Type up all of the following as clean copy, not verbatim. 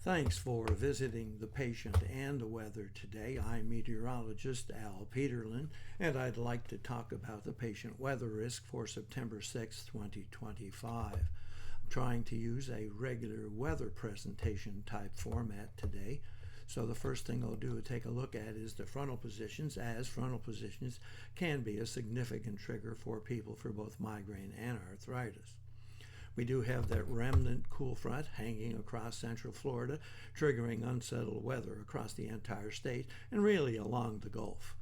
Thanks for visiting the patient and the weather today. I'm meteorologist Al Peterlin, and I'd like to talk about the patient weather risk for September 6, 2025. I'm trying to use a regular weather presentation type format today. So the first thing I'll do to take a look at is the frontal positions, as frontal positions can be a significant trigger for people for both migraine and arthritis. We do have that remnant cool front hanging across central Florida, triggering unsettled weather across the entire state and really along the Gulf.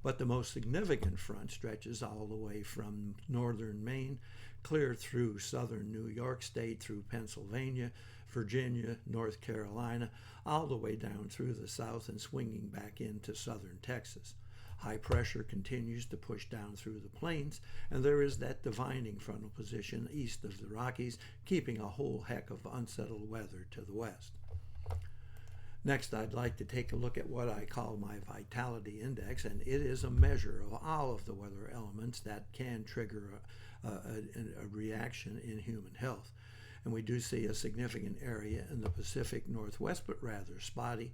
But the most significant front stretches all the way from northern Maine, clear through southern New York State, through Pennsylvania, Virginia, North Carolina, all the way down through the south and swinging back into southern Texas. High pressure continues to push down through the plains, and there is that dividing frontal position east of the Rockies, keeping a whole heck of unsettled weather to the west. Next, I'd like to take a look at what I call my vitality index, and it is a measure of all of the weather elements that can trigger a reaction in human health. And we do see a significant area in the Pacific Northwest, but rather spotty.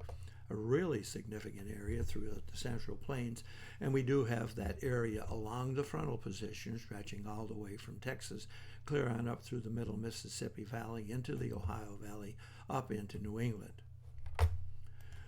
A really significant area throughout the Central Plains, and we do have that area along the frontal position stretching all the way from Texas, clear on up through the middle Mississippi Valley, into the Ohio Valley, up into New England.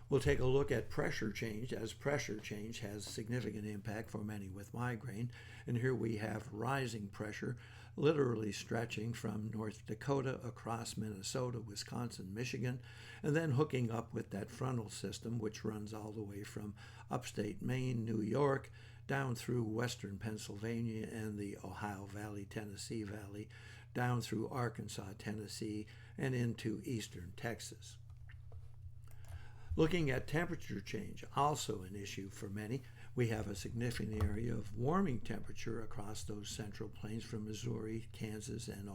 We'll take a look at pressure change, as pressure change has significant impact for many with migraine, and here we have rising pressure literally stretching from North Dakota across Minnesota, Wisconsin, Michigan, and then hooking up with that frontal system, which runs all the way from upstate Maine, New York, down through western Pennsylvania and the Ohio Valley, Tennessee Valley, down through Arkansas, Tennessee, and into eastern Texas. Looking at temperature change, also an issue for many. We have a significant area of warming temperature across those central plains from Missouri, Kansas, and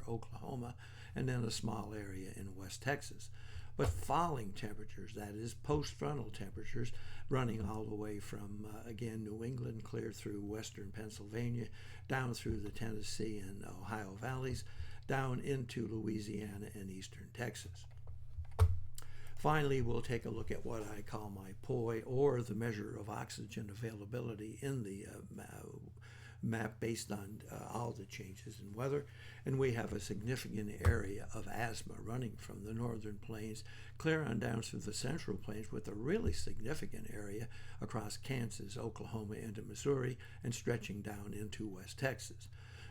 Oklahoma, and then a small area in West Texas. But falling temperatures, that is post-frontal temperatures, running all the way from, again, New England, clear through western Pennsylvania, down through the Tennessee and Ohio valleys, down into Louisiana and eastern Texas. Finally, we'll take a look at what I call my POI, or the measure of oxygen availability in the map based on all the changes in weather. And we have a significant area of asthma running from the northern plains, clear on down through the central plains, with a really significant area across Kansas, Oklahoma, into Missouri, and stretching down into West Texas.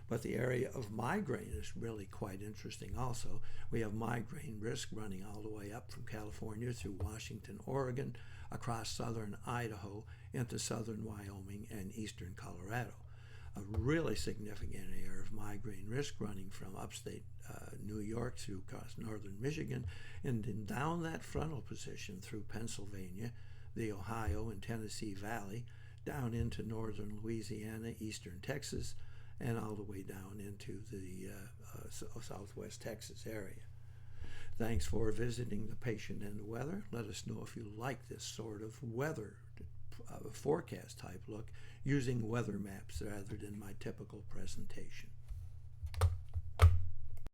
But the area of migraine is really quite interesting also. We have migraine risk running all the way up from California through Washington, Oregon, across southern Idaho, into southern Wyoming and eastern Colorado. A really significant area of migraine risk running from upstate New York through across northern Michigan, and then down that frontal position through Pennsylvania, the Ohio and Tennessee Valley, down into northern Louisiana, eastern Texas, and all the way down into the southwest Texas area. Thanks for visiting the patient and the weather. Let us know if you like this sort of weather forecast type look using weather maps rather than my typical presentation.